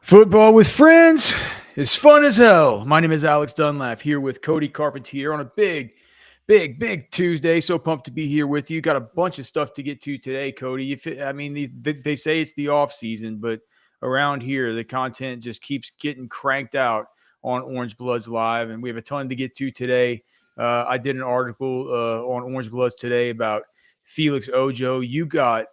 Football with friends is fun as hell. My name is Alex Dunlap here with Cody Carpentier on a big Tuesday. So pumped to be here with you. Got a bunch of stuff to get to today, Cody. They say it's the off season, but around here, the content just keeps getting cranked out on Orange Bloods Live, and we have a ton to get to today. I did an article on Orange Bloods today about Felix Ojo. You got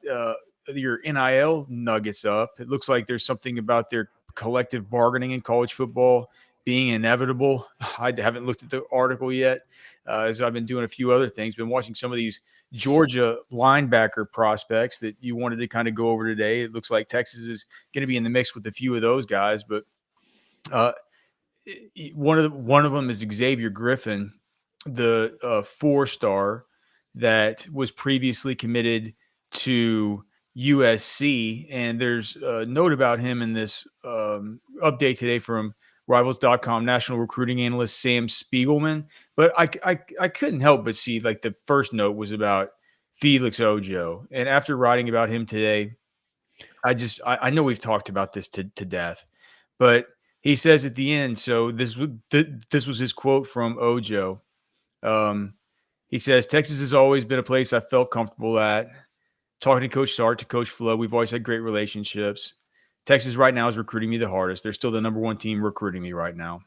your NIL nuggets up. It looks like there's something about their collective bargaining in college football being inevitable. I haven't looked at the article yet, as I've been doing a few other things. Been watching some of these Georgia linebacker prospects that you wanted to kind of go over today. It looks like Texas is going to be in the mix with a few of those guys, but one of them is Xavier Griffin, the 4-star that was previously committed to USC, and there's a note about him in this update today from Rivals.com national recruiting analyst Sam Spiegelman. But I couldn't help but see, like, the first note was about Felix Ojo, and after writing about him today, I know we've talked about this to death, but he says at the end. So this was his quote from Ojo. He says, "Texas has always been a place I felt comfortable at. Talking to Coach Sark, to Coach Flo, we've always had great relationships. Texas right now is recruiting me the hardest. They're still the number one team recruiting me right now."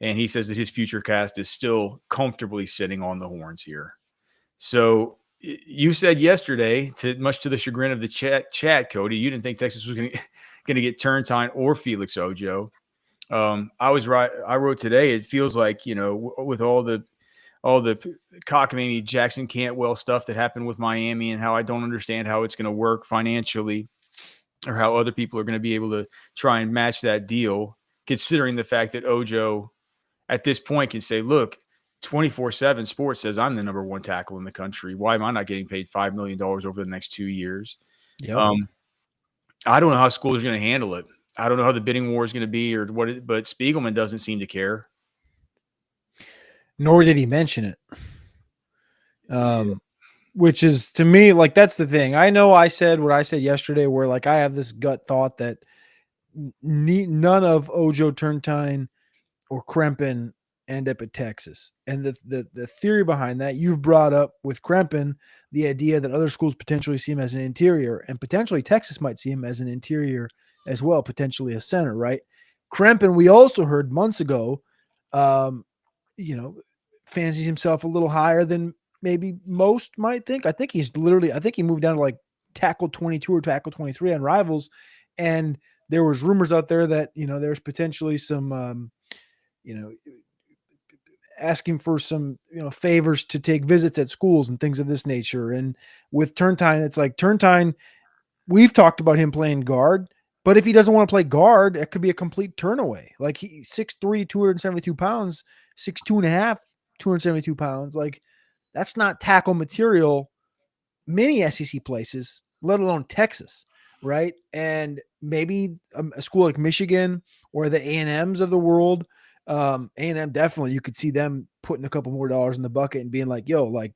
And he says that his future cast is still comfortably sitting on the Horns here. So you said yesterday, much to the chagrin of the chat, Cody, you didn't think Texas was going to get Turntine or Felix Ojo. I was right. I wrote today, it feels like, with all the cockamamie Jackson Cantwell stuff that happened with Miami and how I don't understand how it's going to work financially or how other people are going to be able to try and match that deal, considering the fact that Ojo at this point can say, look, 24/7 Sports says I'm the number one tackle in the country. Why am I not getting paid $5 million over the next 2 years? Yep. I don't know how schools are going to handle it. I don't know how the bidding war is going to be but Spiegelman doesn't seem to care. Nor did he mention it. Which is, to me, like, that's the thing. I know I said what I said yesterday, where, like, I have this gut thought that none of Ojo, Turntine, or Krempen end up at Texas. And the theory behind that, you've brought up with Krempen, the idea that other schools potentially see him as an interior, and potentially Texas might see him as an interior as well, potentially a center, right? Krempen, we also heard months ago, fancies himself a little higher than maybe most might think. I think he moved down to like tackle 22 or tackle 23 on Rivals. And there was rumors out there that, there's potentially some, asking for some, favors to take visits at schools and things of this nature. And with Turntine, it's like Turntine, we've talked about him playing guard, but if he doesn't want to play guard, it could be a complete turnaway. Like, he's 6'3", 272 pounds, 6'2.5", 272 pounds. Like, that's not tackle material many SEC places, let alone Texas, right? And maybe a school like Michigan or the A&Ms of the world, A&M definitely, you could see them putting a couple more dollars in the bucket and being like, yo, like,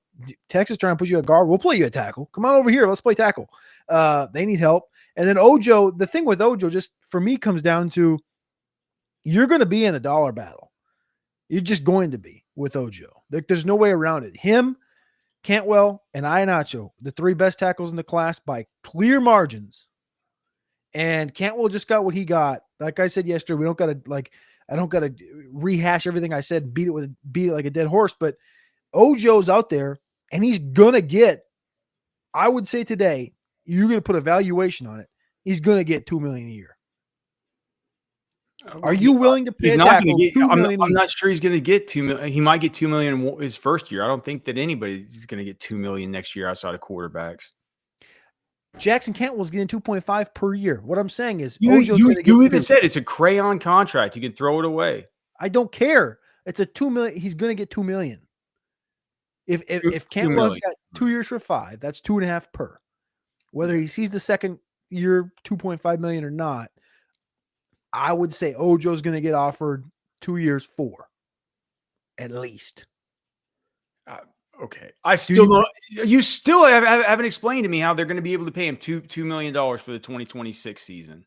Texas trying to put you at guard, we'll play you at tackle. Come on over here, let's play tackle. They need help. And then Ojo, the thing with Ojo just for me comes down to, you're going to be in a dollar battle. You're just going to be with Ojo. There's no way around it. Him, Cantwell, and Iheanacho, the three best tackles in the class by clear margins. And Cantwell just got what he got. Like I said yesterday, I don't got to rehash everything I said, beat it like a dead horse. But Ojo's out there, and he's going to get, I would say today, you're going to put a valuation on it, he's going to get $2 million a year. Are you willing to pay he's a not tackle get, $2 million? I'm not sure he's going to get $2 million. He might get $2 million his first year. I don't think that anybody's going to get $2 million next year outside of quarterbacks. Jackson Cantwell's getting 2.5 per year. What I'm saying is, you even said it's a crayon contract. You can throw it away. I don't care. It's a $2 million. He's going to get $2 million. If Cantwell's got 2 years for $5 million, that's 2.5 per. Whether he sees the second year $2.5 million or not, I would say Ojo's going to get offered 2 years $4 million, at least. Okay. You still haven't explained to me how they're going to be able to pay him $2 million for the 2026 season.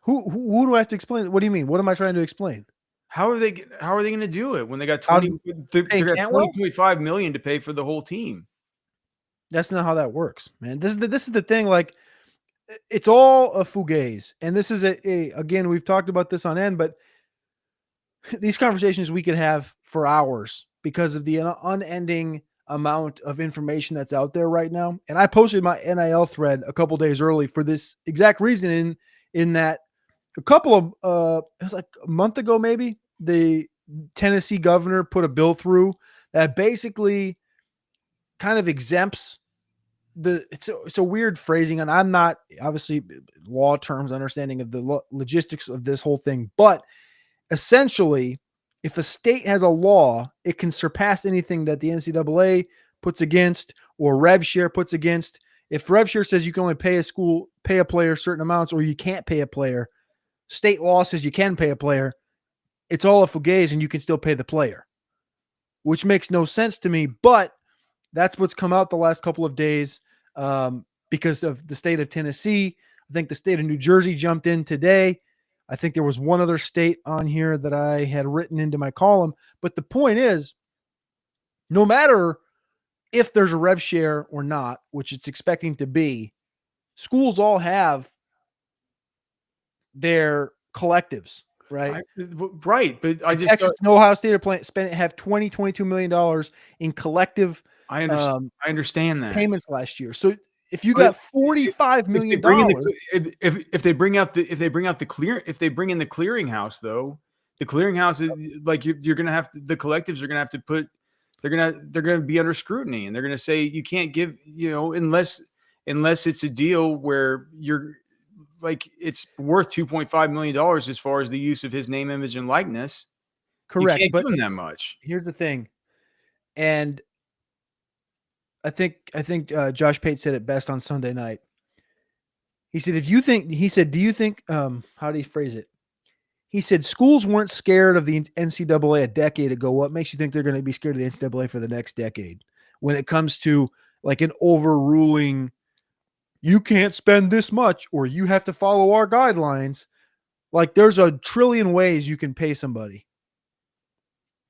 Who do I have to explain? What do you mean? What am I trying to explain? How are they going to do it when they got How's 20 they paying got Cantwell? 20.5 million to pay for the whole team? That's not how that works, man. This is the thing. Like, it's all a fugazi, and this is again, we've talked about this on end, but these conversations we could have for hours because of the unending amount of information that's out there right now. And I posted my NIL thread a couple days early for this exact reason. In that, a couple of it was like a month ago, maybe, the Tennessee governor put a bill through that basically kind of exempts it's a weird phrasing, and I'm not obviously law terms understanding of the logistics of this whole thing, but essentially, if a state has a law, it can surpass anything that the NCAA puts against or rev share puts against. If rev share says you can only pay a player certain amounts, or you can't pay a player, state law says you can pay a player, it's all a fugazi and you can still pay the player, which makes no sense to me. But that's what's come out the last couple of days because of the state of Tennessee. I think the state of New Jersey jumped in today. I think there was one other state on here that I had written into my column. But the point is, no matter if there's a rev share or not, which it's expecting to be, schools all have their collectives, right? Right, but I just Texas and Ohio State are have $22 million in collective I understand that payments last year. So if you got $45 million, if they bring in the clearinghouse, though, the clearinghouse is like you're going to have to, the collectives are going to have to put, they're going to be under scrutiny, and they're going to say you can't give, unless it's a deal where you're like, it's worth $2.5 million as far as the use of his name, image, and likeness. correct. You can't But give him that much. here's the thing. And I think Josh Pate said it best on Sunday night. He said, do you think, how do you phrase it? He said, schools weren't scared of the NCAA a decade ago. What makes you think they're going to be scared of the NCAA for the next decade? When it comes to like an overruling, you can't spend this much, or you have to follow our guidelines. Like, there's a trillion ways you can pay somebody.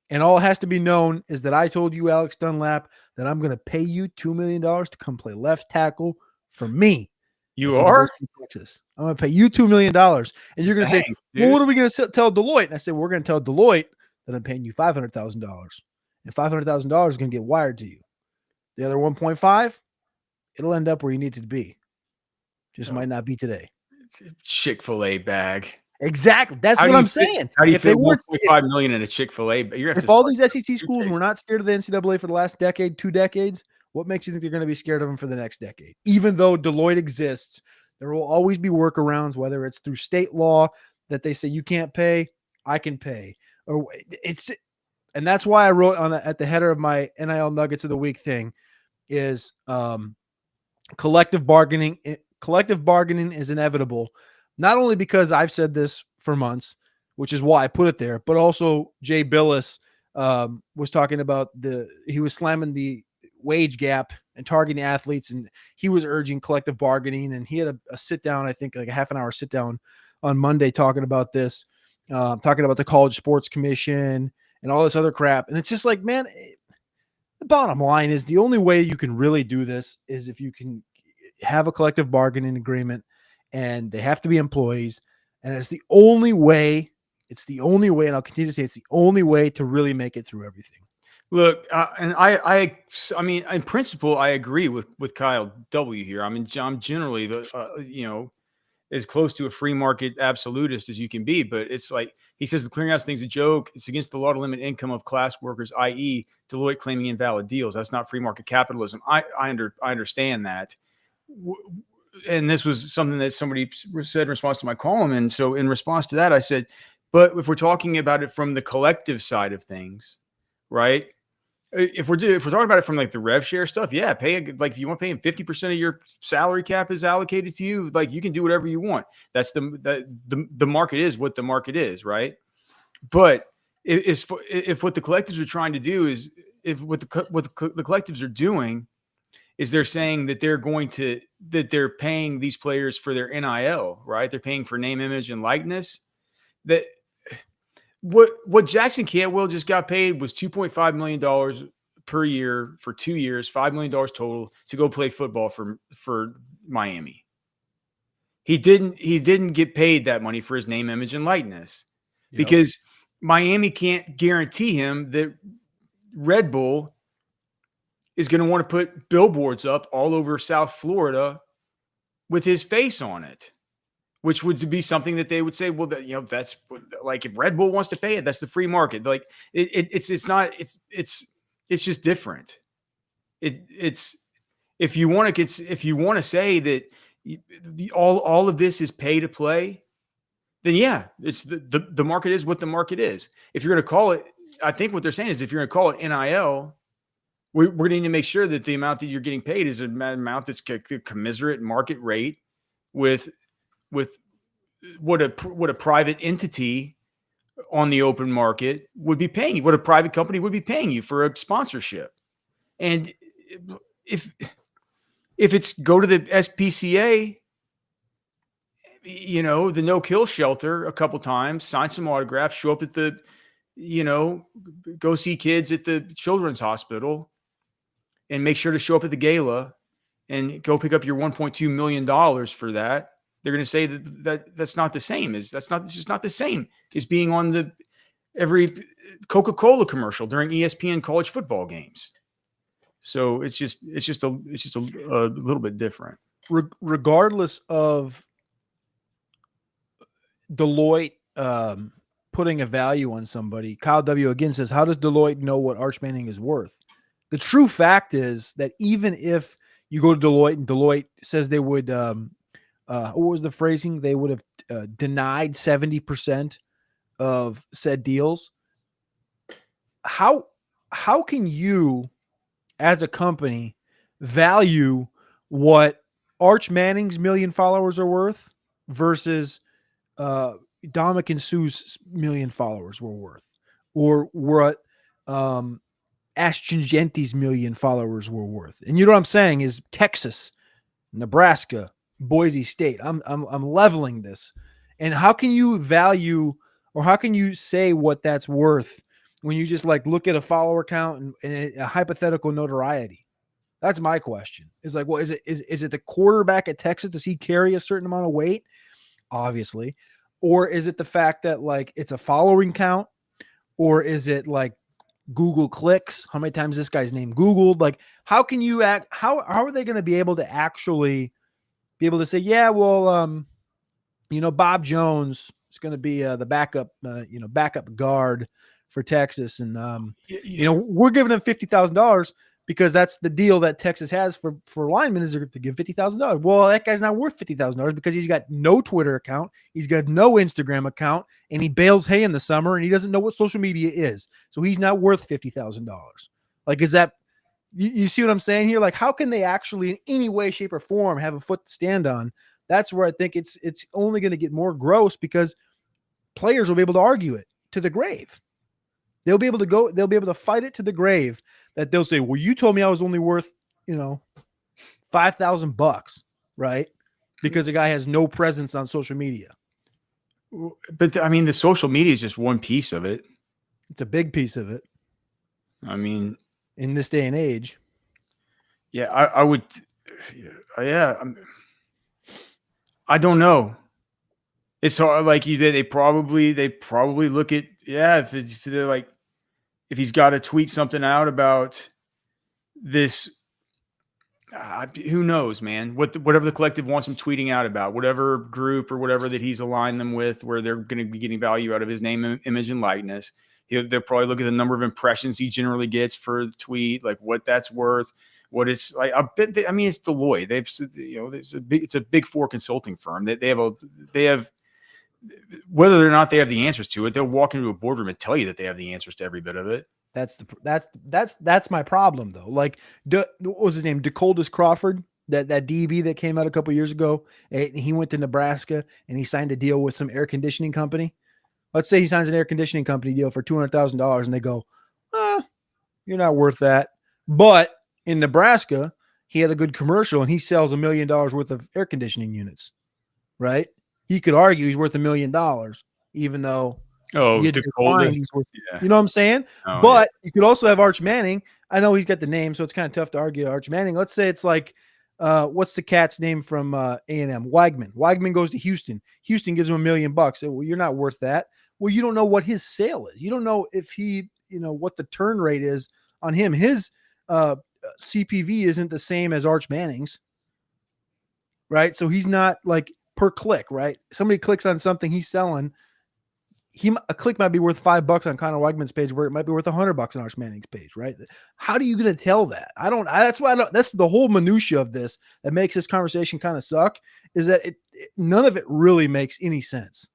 And all it has to be known is that I told you, Alex Dunlap, that I'm going to pay you $2 million to come play left tackle for me. You are? Texas. I'm going to pay you $2 million. And you're going to say, well, what are we going to tell Deloitte? And I said, we're going to tell Deloitte that I'm paying you $500,000. And $500,000 is going to get wired to you. The other 1.5, it'll end up where you need it to be. Just might not be today. It's a Chick-fil-A bag. Exactly. That's what I'm saying. How do you fit $1.5 million in a Chick-fil-A? If all these SEC schools were not scared of the NCAA for the last decade, 2 decades, what makes you think they're going to be scared of them for the next decade? Even though Deloitte exists, there will always be workarounds, whether it's through state law that they say you can't pay, I can pay. And that's why I wrote at the header of my NIL Nuggets of the Week thing is collective bargaining. Collective bargaining is inevitable, not only because I've said this for months, which is why I put it there, but also Jay Billis was talking about he was slamming the wage gap and targeting athletes, and he was urging collective bargaining, and he had a sit down, I think like a half an hour sit down on Monday talking about this, talking about the College Sports Commission and all this other crap. And it's just like, man, the bottom line is the only way you can really do this is if you can have a collective bargaining agreement, and they have to be employees. And it's the only way, and I'll continue to say it's the only way to really make it through everything. Look, and I mean, in principle, I agree with Kyle W here. I mean, I'm generally, as close to a free market absolutist as you can be, but it's like he says the clearinghouse thing's a joke. It's against the law to limit income of class workers, i.e., Deloitte claiming invalid deals. That's not free market capitalism. I understand that. And this was something that somebody said in response to my column. And so in response to that, I said, but if we're talking about it from the collective side of things, right? If we're talking about it from like the rev share stuff, yeah, if you want to pay him 50% of your salary cap is allocated to you, like you can do whatever you want. That's the market is what the market is, right? But if what the collectives are trying to do is, if what the collectives are doing is they're saying that they're paying these players for their NIL, right? They're paying for name, image, and likeness. That what Jackson Cantwell just got paid was $2.5 million per year for 2 years, $5 million total to go play football for Miami. He didn't get paid that money for his name, image, and likeness because Miami can't guarantee him that Red Bull is going to want to put billboards up all over South Florida with his face on it, which would be something that they would say, well, that's like if Red Bull wants to pay it, that's the free market. Like it's just different. It's if you want to say that all of this is pay to play, then yeah, it's the market is what the market is. If you're going to call it, I think what they're saying is if you're going to call it NIL, we're going to need to make sure that the amount that you're getting paid is an amount that's commiserate market rate with what a private entity on the open market would be paying you, what a private company would be paying you for a sponsorship. And if it's go to the SPCA, the no-kill shelter a couple times, sign some autographs, show up at the, go see kids at the children's hospital, and make sure to show up at the gala and go pick up your $1.2 million for that. They're going to say that's not the same. It's just not the same as being on every Coca-Cola commercial during ESPN college football games. So it's just a little bit different. Regardless of Deloitte putting a value on somebody, Kyle W. again says, how does Deloitte know what Arch Manning is worth? The true fact is that even if you go to Deloitte and Deloitte says they would, what was the phrasing? They would have denied 70% of said deals. How can you, as a company, value what Arch Manning's million followers are worth versus Dominican Sue's million followers were worth, or what Astringenti's million followers were worth? And you know what I'm saying is Texas, Nebraska, Boise State. I'm leveling this. And how can you value, or how can you say what that's worth when you just like look at a follower count and a hypothetical notoriety? That's my question. It's like, well, is it the quarterback at Texas? Does he carry a certain amount of weight? Obviously. Or is it the fact that like it's a following count? Or is it like Google clicks? How many times this guy's name Googled? Like, how can you act? How are they going to be able to actually be able to say, yeah, well, Bob Jones is going to be the backup guard for Texas. And, we're giving him $50,000 because that's the deal that Texas has for linemen, is to give $50,000. Well, that guy's not worth $50,000 because he's got no Twitter account. He's got no Instagram account, and he bales hay in the summer, and he doesn't know what social media is. So he's not worth $50,000. Like, is that, you see what I'm saying here? Like, how can they actually in any way, shape, or form have a foot to stand on? That's where I think it's only going to get more gross, because players will be able to argue it to the grave. They'll be able to fight it to the grave, that they'll say, well, you told me I was only worth, $5,000, right? Because the guy has no presence on social media. But I mean, the social media is just one piece of it. It's a big piece of it. I mean, in this day and age. Yeah, I would. Yeah, I don't know. It's hard. Like you did, they probably look at, if they're like, if he's got to tweet something out about this, who knows, man? Whatever the collective wants him tweeting out about, whatever group or whatever that he's aligned them with, where they're going to be getting value out of his name, image, and likeness. They'll probably look at the number of impressions he generally gets for the tweet, like what that's worth, what it's like. I bet. It's Deloitte. It's a big four consulting firm. They have whether or not they have the answers to it, they'll walk into a boardroom and tell you that they have the answers to every bit of it. That's my problem though. Like, what was his name? DeColdis Crawford, that DB that came out a couple years ago, and he went to Nebraska and he signed a deal with some air conditioning company. Let's say he signs an air conditioning company deal for $200,000, and they go, you're not worth that. But in Nebraska, he had a good commercial and he sells $1 million worth of air conditioning units, right? He could argue he's worth $1 million, even though you the defined coldest. he's worth, Yeah. you know what I'm saying? Oh yeah. But you could also have Arch Manning. I know he's got the name, so it's kind of tough to argue Arch Manning. Let's say it's like, what's the cat's name from A&M? Weigman. Weigman goes to Houston. Houston gives him $1 million. Well, you're not worth that. Well, you don't know what his sale is. You don't know if he, what the turn rate is on him. His CPV isn't the same as Arch Manning's, right? So he's not like per click, right? Somebody clicks on something he's selling. A click might be worth $5 on Conor Weigman's page, where it might be worth $100 on Arch Manning's page, right? How are you going to tell that? That's why that's the whole minutia of this that makes this conversation kind of suck, is that none of it really makes any sense.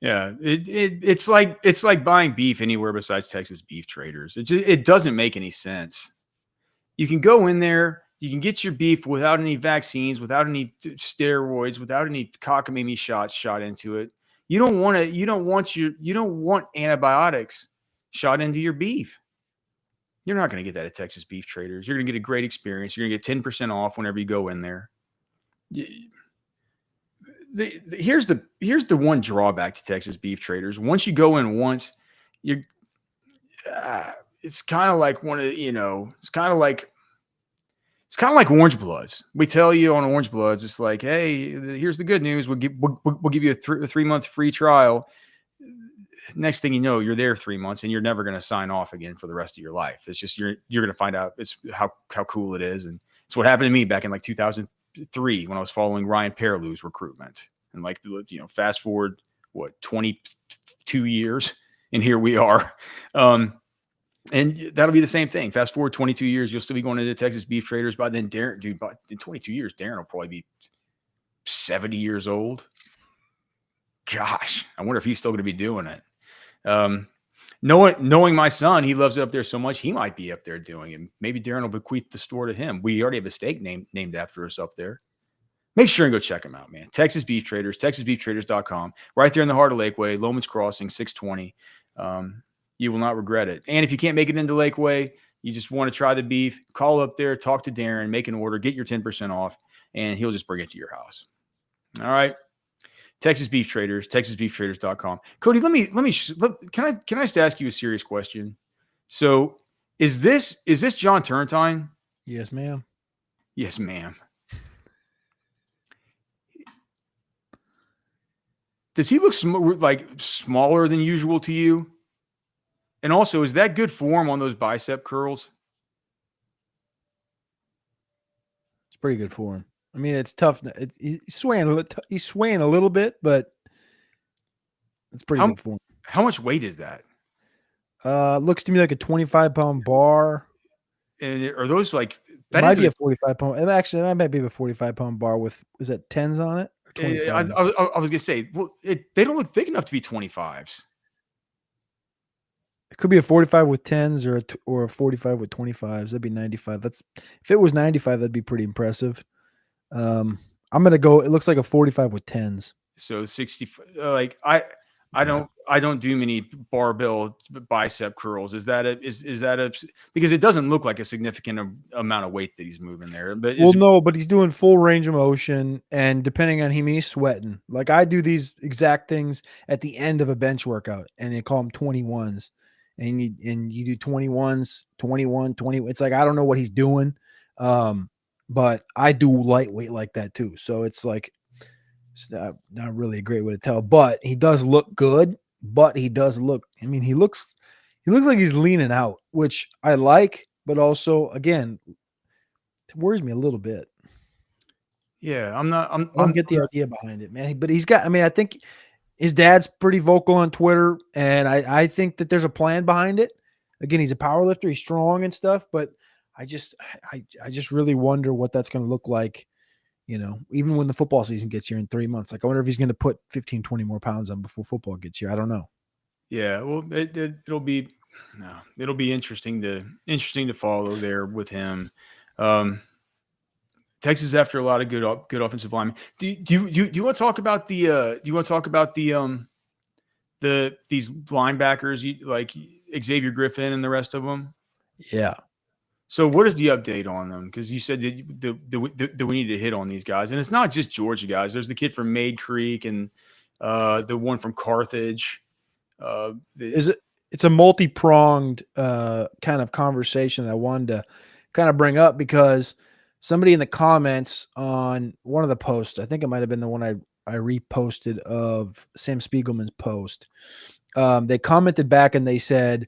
Yeah, it's like buying beef anywhere besides Texas Beef Traders. It doesn't make any sense. You can go in there, you can get your beef without any vaccines, without any steroids, without any cockamamie shots shot into it. You don't want antibiotics shot into your beef. You're not going to get that at Texas Beef Traders. You're going to get a great experience. You're going to get 10% off whenever you go in there. Here's the one drawback to Texas Beef Traders. Once you go in once, it's kind of like it's kind of like Orange Bloods. We tell you on Orange Bloods, it's like, hey, here's the good news. We'll give you a 3-month free trial. Next thing you know, you're there 3 months and you're never going to sign off again for the rest of your life. It's just you're going to find out it's how cool it is, and it's what happened to me back in like 2003 when I was following Ryan Perlew's recruitment. And fast forward 22 years, and here we are. And that'll be the same thing. Fast forward 22 years, you'll still be going into Texas Beef Traders. By then, in 22 years, Darren will probably be 70 years old. Gosh, I wonder if he's still going to be doing it. Knowing my son, he loves it up there so much, he might be up there doing it. Maybe Darren will bequeath the store to him. We already have a steak named after us up there. Make sure and go check them out, man. Texas Beef Traders, TexasBeefTraders.com. Right there in the heart of Lakeway, Loman's Crossing, 620. You will not regret it. And if you can't make it into Lakeway, you just want to try the beef, call up there, talk to Darren, make an order, get your 10% off, and he'll just bring it to your house. All right. Texas Beef Traders, TexasBeefTraders.com. Cody, can I just ask you a serious question? So is this John Turntine? Yes, ma'am. Yes, ma'am. Does he look smaller than usual to you? And also, is that good form on those bicep curls? It's pretty good for him. I mean, it's tough. He's swaying a little bit, but it's pretty good for him. How much weight is that? Looks to me like a 25-pound bar. And are those like that? Might be a 45-pound. Actually, that might be a 45-pound bar with, is that 10s on it? Or 25? I was gonna say, well, they don't look thick enough to be 25s. It could be a 45 with 10s or a 45 with 25s. That'd be 95. If it was 95, that'd be pretty impressive. I'm gonna go. It looks like a 45 with 10s. So 60. I don't do many barbell bicep curls. Is that because it doesn't look like a significant amount of weight that he's moving there. But but he's doing full range of motion, and depending on him, he's sweating. Like I do these exact things at the end of a bench workout, and they call them 21s. And you do 21s, 21, 20. It's like I don't know what he's doing, but I do lightweight like that too. So it's like it's not really a great way to tell. But he does look good. But he does look. I mean, he looks like he's leaning out, which I like. But also, again, it worries me a little bit. Yeah, I don't get the idea behind it, man. But he's got. I mean, I think his dad's pretty vocal on Twitter, and I think that there's a plan behind it. Again, he's a power lifter, he's strong and stuff, but I just really wonder what that's going to look like, even when the football season gets here in 3 months. Like, I wonder if he's going to put 15, 20 more pounds on before football gets here. I don't know. Yeah, well, it'll be interesting to follow there with him. Texas after a lot of good offensive linemen. Do you want to talk about these linebackers like Xavier Griffin and the rest of them? Yeah. So what is the update on them? Because you said that we need to hit on these guys, and it's not just Georgia guys. There's the kid from Maid Creek and the one from Carthage. It's a multi-pronged kind of conversation that I wanted to kind of bring up because somebody in the comments on one of the posts, I think it might have been the one I reposted of Sam Spiegelman's post. They commented back and they said,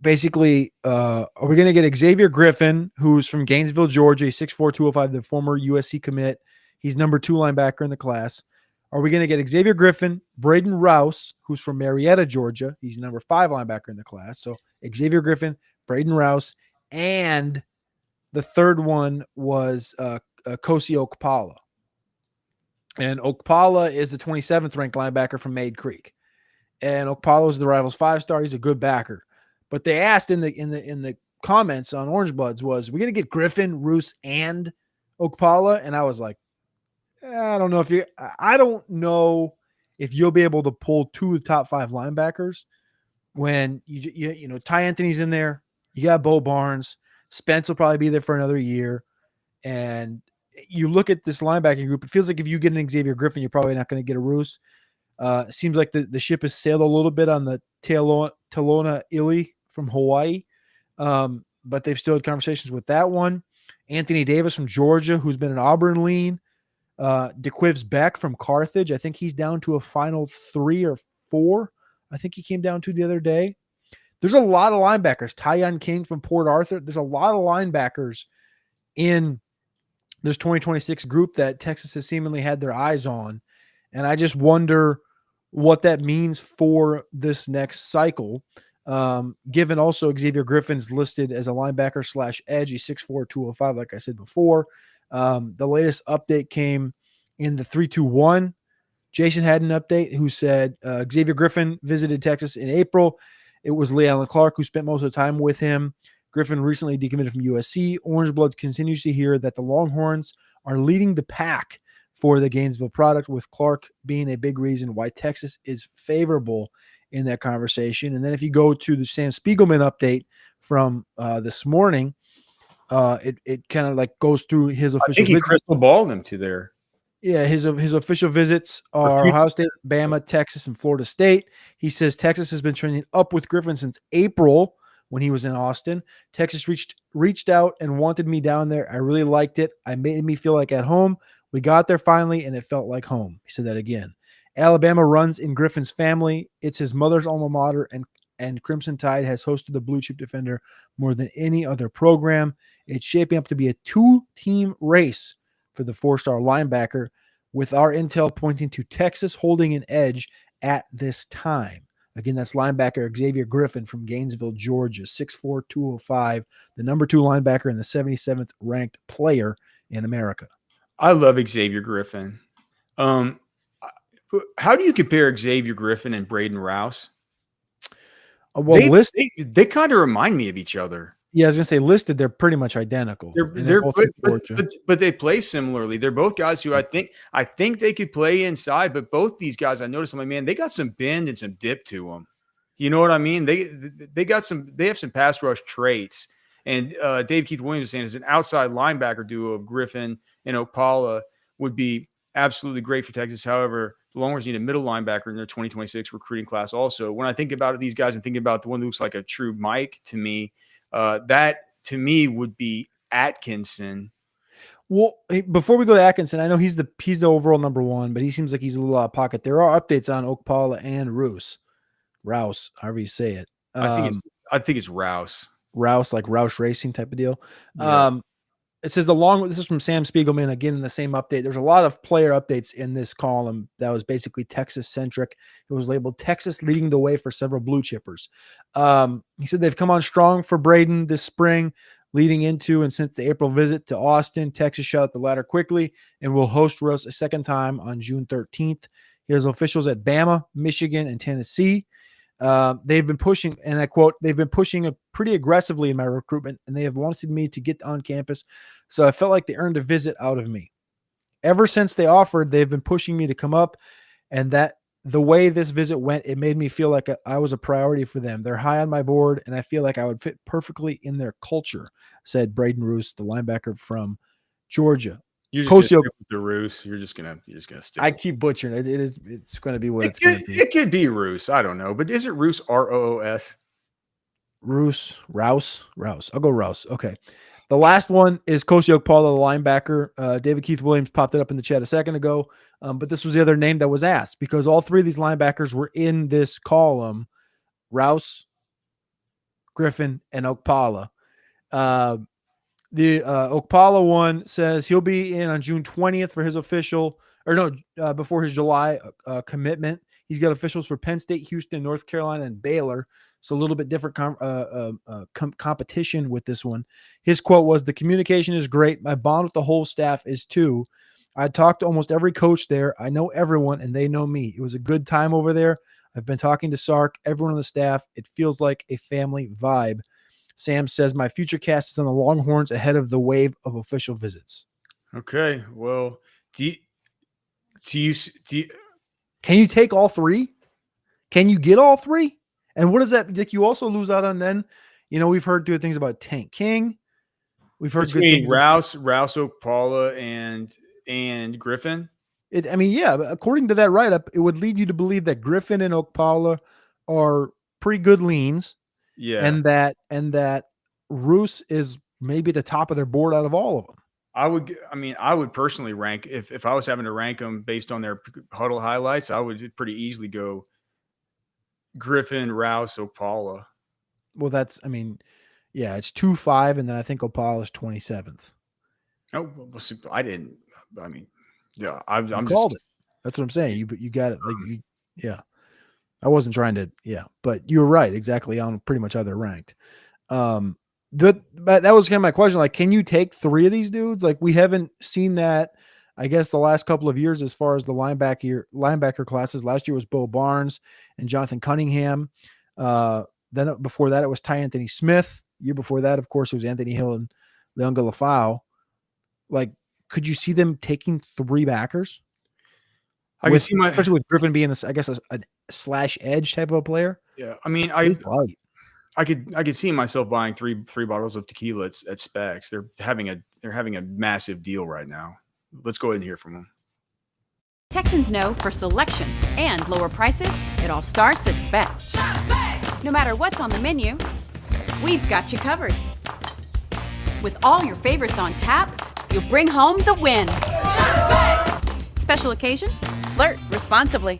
basically, are we going to get Xavier Griffin, who's from Gainesville, Georgia, 6'4", 205, the former USC commit. He's number 2 linebacker in the class. Are we going to get Xavier Griffin, Braden Roose, who's from Marietta, Georgia? He's number 5 linebacker in the class. So Xavier Griffin, Braden Rouse, and the third one was Kosi Okpala. And Okpala is the 27th ranked linebacker from Maid Creek. And Okpala was the Rivals 5-star. He's a good backer. But they asked in the comments on Orange Bloods was, we're going to get Griffin, Roose, and Okpala? And I was like, I don't know if you'll be able to pull 2 of the top 5 linebackers when you know Ty Anthony's in there. You got Bo Barnes. Spence will probably be there for another year. And you look at this linebacking group, it feels like if you get an Xavier Griffin, you're probably not going to get a Roose. It seems like the ship has sailed a little bit on the Talona Ili from Hawaii. But they've still had conversations with that one. Anthony Davis from Georgia, who's been an Auburn lean. Dquivius Beck from Carthage. I think he's down to a final 3 or 4. I think he came down to the other day. There's a lot of linebackers. Tyon King from Port Arthur. There's a lot of linebackers in this 2026 group that Texas has seemingly had their eyes on. And I just wonder what that means for this next cycle. Given also Xavier Griffin's listed as a linebacker / edge. He's 6'4", 205, like I said before. The latest update came in the 3-2-1. Jason had an update who said Xavier Griffin visited Texas in April. It was Lee Allen Clark who spent most of the time with him. Griffin recently decommitted from USC. Orange Bloods continues to hear that the Longhorns are leading the pack for the Gainesville product, with Clark being a big reason why Texas is favorable in that conversation. And then if you go to the Sam Spiegelman update from this morning, it kind of like goes through his official. I think he crystal balled them to there. Yeah, his official visits are Ohio State, Bama, Texas, and Florida State. He says Texas has been trending up with Griffin since April when he was in Austin. Texas reached out and wanted me down there. I really liked it. I made me feel like at home. We got there finally, and it felt like home. He said that again. Alabama runs in Griffin's family. It's his mother's alma mater, and Crimson Tide has hosted the blue chip defender more than any other program. It's shaping up to be a 2-team race for the 4-star linebacker, with our intel pointing to Texas holding an edge at this time. Again, that's linebacker Xavier Griffin from Gainesville, Georgia, 6'4", 205, the number 2 linebacker and the 77th ranked player in America. I love Xavier Griffin. How do you compare Xavier Griffin and Braden Rouse? Well, they kind of remind me of each other. Yeah, I was gonna say listed. They're pretty much identical. They're both but they play similarly. They're both guys who I think they could play inside. But both these guys, I noticed, I'm like, man, they got some bend and some dip to them. You know what I mean? They have some pass rush traits. And Dave Keith Williams is saying, as an outside linebacker duo of Griffin and Okpala would be absolutely great for Texas. However, the Longhorns need a middle linebacker in their 2026 recruiting class. Also, when I think about these guys and think about the one who looks like a true Mike to me. That to me would be Atkinson. Well, before we go to Atkinson, I know he's the overall number 1, but he seems like he's a little out of pocket. There are updates on Okpala and Rouse, however you say it. I think it's Rouse. Rouse, like Roush Racing type of deal. Yeah. It says this is from Sam Spiegelman, again in the same update. There's a lot of player updates in this column that was basically Texas centric. It was labeled Texas leading the way for several blue chippers. He said they've come on strong for Braden this spring, leading into and since the April visit to Austin. Texas shut up the ladder quickly and will host Russ a second time on June 13th. He has officials at Bama, Michigan, and Tennessee. They've been pushing, and I quote, they've been pushing pretty aggressively in my recruitment, and they have wanted me to get on campus. So I felt like they earned a visit out of me. Ever since they offered, they've been pushing me to come up, and that the way this visit went, it made me feel like I was a priority for them. They're high on my board, and I feel like I would fit perfectly in their culture," said Braden Roose, the linebacker from Georgia. You're just gonna Kosio, stick with the Roos. You're just gonna stick. I with keep butchering it. It's going to be what it. it's going to be. It could be Roos. I don't know, but is it Roos? Roos? Rouse. I'll go Rouse. Okay. The last one is Kosio Paula, the linebacker. David Keith Williams popped it up in the chat a second ago, but this was the other name that was asked because all three of these linebackers were in this column: Rouse, Griffin, and Okpala. The Okpala one says he'll be in on June 20th for his official, before his July commitment. He's got officials for Penn State, Houston, North Carolina, and Baylor. So a little bit different competition with this one. His quote was, "The communication is great. My bond with the whole staff is too. I talked to almost every coach there. I know everyone, and they know me. It was a good time over there. I've been talking to Sark, everyone on the staff. It feels like a family vibe." Sam says, "My future cast is on the Longhorns ahead of the wave of official visits." Okay. Well, can you take all three? Can you get all three? And what does that, Dick? You also lose out on then. We've heard good things about Tank King. We've heard good things. Rouse, Okpala, and Griffin. According to that write-up, it would lead you to believe that Griffin and Okpala are pretty good leans. Yeah. And that Roos is maybe at the top of their board out of all of them. I would personally rank, if I was having to rank them based on their huddle highlights, I would pretty easily go Griffin, Rouse, Okpala. Well, it's 2-5, and then I think Okpala is 27th. Oh, well, I didn't. I'm called it. That's what I'm saying. You got it. Yeah. I wasn't trying to. Yeah, but you were right exactly on pretty much how they're ranked. But that was kind of my question. Like, can you take three of these dudes? Like, we haven't seen that, I guess, the last couple of years as far as the linebacker classes. Last year was Bo Barnes and Jonathan Cunningham. Then before that, it was Ty Anthony Smith. Year before that, of course, it was Anthony Hill and Leonga Lafau. Like, could you see them taking three backers? I can see especially with Griffin being, a slash edge type of a player. Yeah, I could see myself buying three bottles of tequila at Specs. They're having a massive deal right now. Let's go ahead and hear from them. Texans know for selection and lower prices, it all starts at Specs. No matter what's on the menu, we've got you covered. With all your favorites on tap, you'll bring home the win. Special occasion? Flirt responsibly.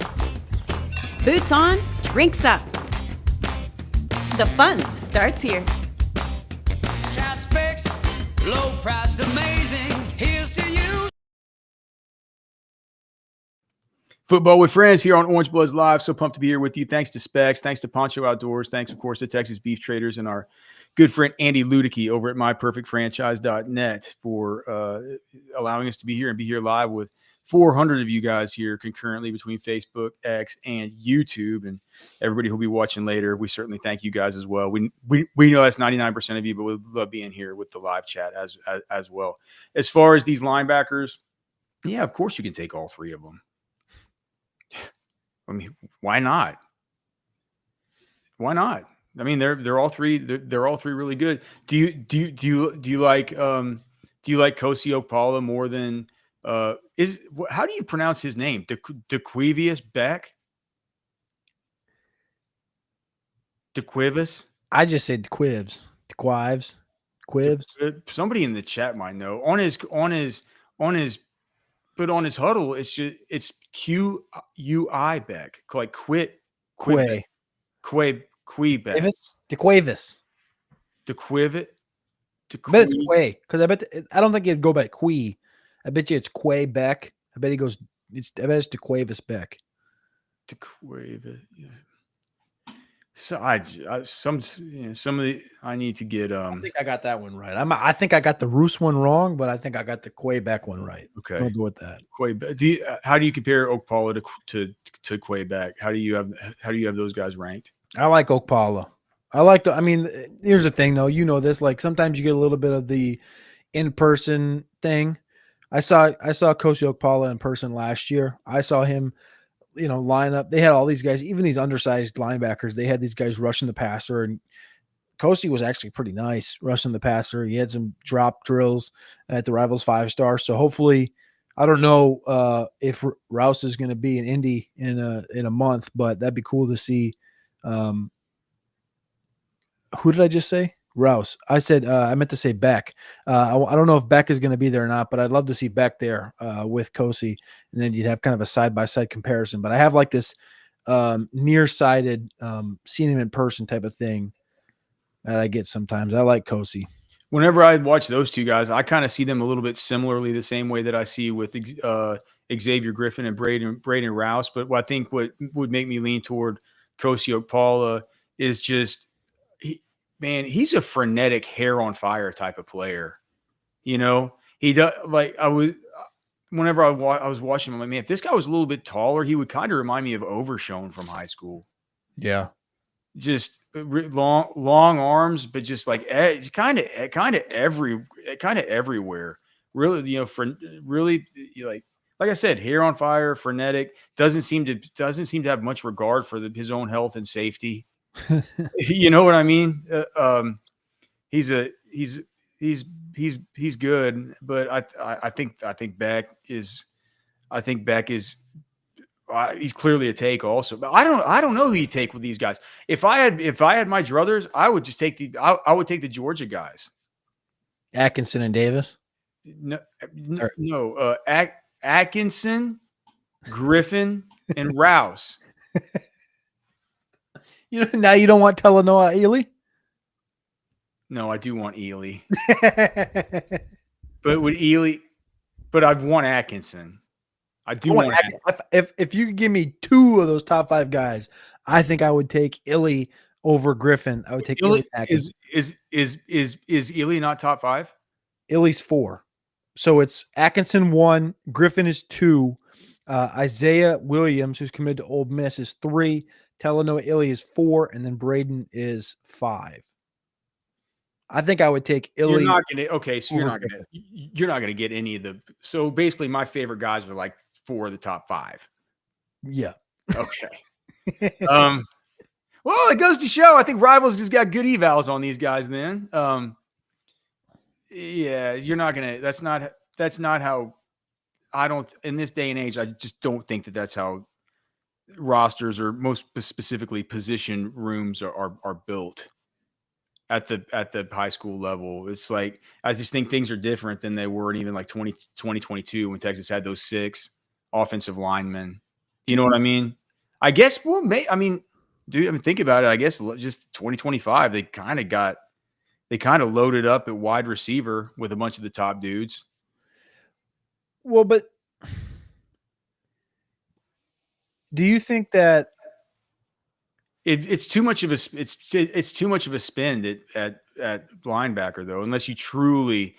Boots on, drinks up. The fun starts here. Shop Specs, low priced, amazing. Here's to you. Football with friends here on Orange Bloods Live. So pumped to be here with you. Thanks to Specs. Thanks to Poncho Outdoors. Thanks, of course, to Texas Beef Traders and our good friend Andy Ludicky over at myperfectfranchise.net for allowing us to be here and be here live with 400 of you guys here concurrently between Facebook, X, and YouTube, and everybody who'll be watching later. We certainly thank you guys as well. We know that's 99% of you, but we love being here with the live chat as well. As far as these linebackers, yeah, of course you can take all three of them. I mean, why not? Why not? I mean, they're all three. They're all three really good. Do you like Kosio Okpala more than? How do you pronounce his name? Dquivius Beck? Dquivius? I just said Dquives. Somebody in the chat might know. On his huddle, it's Q-U-I Beck. Like Beck. Dquivis. Bet it's Quay, because I don't think it'd go by Quee. I bet you it's Quay Beck. I bet it's Dquivis Beck. Dquivis. Yeah. So I need to get. I think I got that one right. I think I got the Roos one wrong, but I think I got the Quay Beck one right. Okay, I'll go with that. How do you compare Okpala to Quay Beck? How do you have those guys ranked? I like Okpala. Here's the thing though. You know this. Like sometimes you get a little bit of the in-person thing. I saw Kosio Okpala in person last year. I saw him line up. They had all these guys, even these undersized linebackers. They had these guys rushing the passer, and Kosi was actually pretty nice rushing the passer. He had some drop drills at the Rivals 5-star. So hopefully, I don't know if Rouse is going to be in Indy in a month, but that'd be cool to see. Who did I just say? Rouse. I said I meant to say Beck. I don't know if Beck is going to be there or not, but I'd love to see Beck there with Kosi, and then you'd have kind of a side-by-side comparison. But I have like this nearsighted seeing him in person type of thing that I get sometimes. I like Kosi. Whenever I watch those two guys, I kind of see them a little bit similarly, the same way that I see with Xavier Griffin and Braden Rouse. But I think what would make me lean toward Kosi Okpala is just, he's a frenetic, hair on fire type of player. He does, like, whenever I was watching him, I'm like, man, if this guy was a little bit taller, he would kind of remind me of Overshone from high school. Yeah. Just long arms, but just like kind of everywhere. Really, really like I said, hair on fire, frenetic. Doesn't seem to have much regard for his own health and safety. You know what I mean? He's good, but I think Beck is. He's clearly a take also, but I don't know who you take with these guys. If I had my druthers, I would just take I would take the Georgia guys. Atkinson and Davis. No, Atkinson, Griffin, and Rouse. Now you don't want Talanoa Ely? No, I do want Ely. But I'd want Atkinson. I do want if you could give me 2 of those top 5 guys, I think I would take Ely over Griffin. I would take Ely. Is Ely not top 5? Ely's 4. So it's Atkinson 1, Griffin is 2, Isaiah Williams, who's committed to Ole Miss, is 3, Talanoa Ely is 4, and then Braden is 5. I think I would take Ely. You're not gonna get any of the. So basically, my favorite guys are like 4 of the top 5. Yeah. Okay. Well, it goes to show. I think Rivals just got good evals on these guys. Then, yeah, you're not gonna. That's not how. I don't. In this day and age, I just don't think that's how rosters, or most specifically position rooms, are built at the high school level. It's like, I just think things are different than they were in even like 2022 when Texas had those 6 offensive linemen. You know what I mean? I guess, think about it. I guess just 2025, they kind of loaded up at wide receiver with a bunch of the top dudes. Well, but do you think that it's too much of a spend at linebacker, though, unless you truly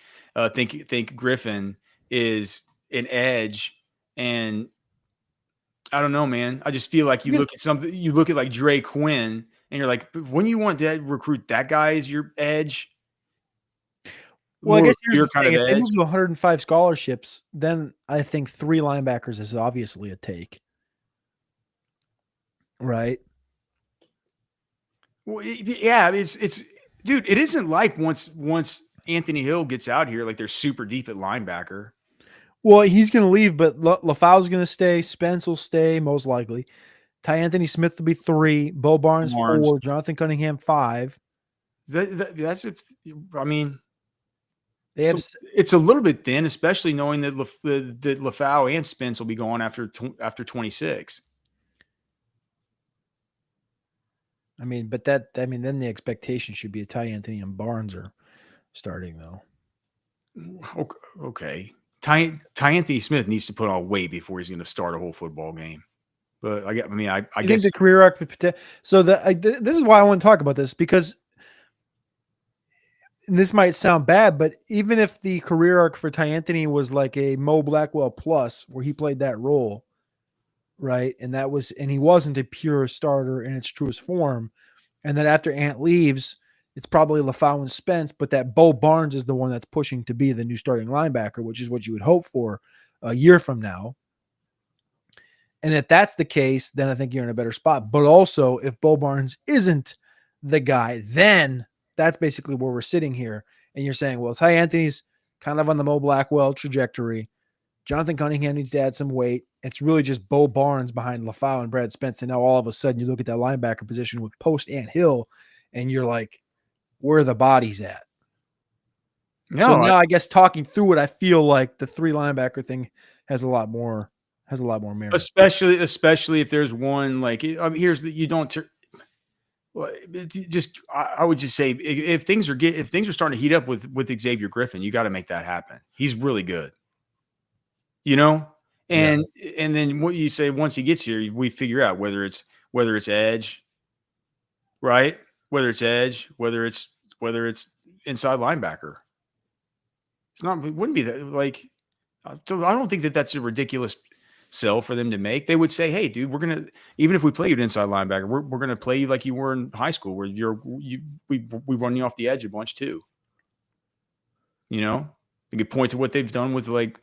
think Griffin is an edge? And I don't know, man. I just feel like you look at like Dre Quinn, and you're like, when you want to recruit that guy as your edge. Well, I guess here's the thing. If they move to 105 scholarships, then I think 3 linebackers is obviously a take, right? Well, yeah, it's dude. It isn't like once Anthony Hill gets out here, like they're super deep at linebacker. Well, he's going to leave, but LaFau's going to stay. Spence will stay, most likely. Ty Anthony Smith will be 3. Bo Barnes 4. Jonathan Cunningham 5. It's a little bit thin, especially knowing that LaFau and Spence will be gone after 26. Then the expectation should be Ty Anthony and Barnes are starting, though. Okay. Ty Anthony Smith needs to put on weight before he's going to start a whole football game. But I guess the career arc. So this is why I want to talk about this, because this might sound bad, but even if the career arc for Ty Anthony was like a Mo Blackwell plus, where he played that role, right? And he wasn't a pure starter in its truest form. And then after Ant leaves, it's probably LaFau and Spence, but that Bo Barnes is the one that's pushing to be the new starting linebacker, which is what you would hope for a year from now. And if that's the case, then I think you're in a better spot. But also, if Bo Barnes isn't the guy, then that's basically where we're sitting here. And you're saying, well, Ty Anthony's kind of on the Mo Blackwell trajectory. Jonathan Cunningham needs to add some weight. It's really just Bo Barnes behind LaFau and Brad Spence. And now all of a sudden you look at that linebacker position with Post and Hill, and you're like, where are the bodies at? No, So now I guess talking through it, I feel like the 3 linebacker thing has a lot more merit. especially if there's one like here's the you don't just I would just say if things are starting to heat up with Xavier Griffin, you got to make that happen. He's really good, and then what you say once he gets here, we figure out whether it's edge, right? Whether it's edge, whether it's inside linebacker. It wouldn't be that like. I don't think that's a ridiculous sell for them to make. They would say, "Hey, dude, even if we play you an inside linebacker, we're gonna play you like you were in high school, where we run you off the edge a bunch too." They could point to what they've done with what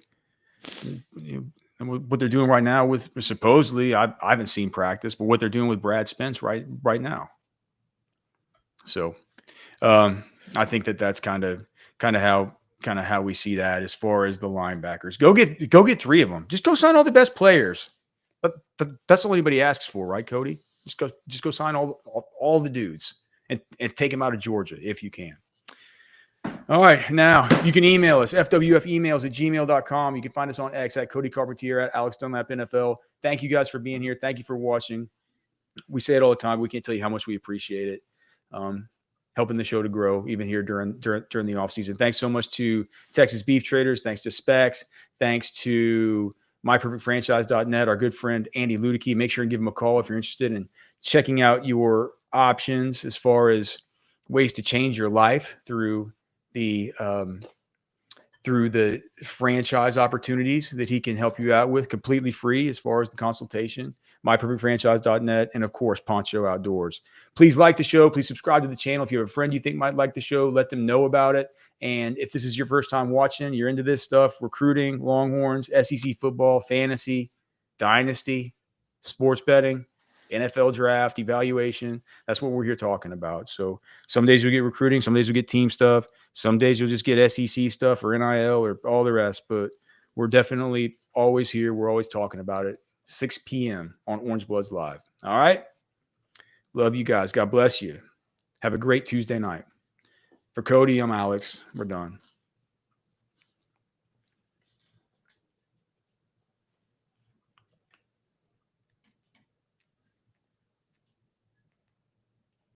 they're doing right now with supposedly. I haven't seen practice, but what they're doing with Brad Spence right now. So, I think that's kind of how we see that as far as the linebackers. Go get 3 of them. Just go sign all the best players. But that's all anybody asks for, right, Cody? Just go sign all the dudes and take them out of Georgia if you can. All right, now you can email us, fwfemails@gmail.com. You can find us on X at Cody Carpentier, at Alex Dunlap NFL. Thank you guys for being here. Thank you for watching. We say it all the time. We can't tell you how much we appreciate it. Helping the show to grow even here during the off season. Thanks so much to Texas Beef Traders. Thanks to Specs. Thanks to myperfectfranchise.net, our good friend Andy Ludicky. Make sure and give him a call if you're interested in checking out your options as far as ways to change your life through the franchise opportunities that he can help you out with, completely free as far as the consultation. myperfectfranchise.net, and of course, Poncho Outdoors. Please like the show. Please subscribe to the channel. If you have a friend you think might like the show, let them know about it. And if this is your first time watching, you're into this stuff, recruiting, Longhorns, SEC football, fantasy, dynasty, sports betting, NFL draft, evaluation, that's what we're here talking about. So some days you'll get recruiting, some days you'll get team stuff, some days you'll just get SEC stuff or NIL or all the rest. But we're definitely always here. We're always talking about it. 6 p.m. on Orange Bloods Live. All right? Love you guys. God bless you. Have a great Tuesday night. For Cody, I'm Alex. We're done.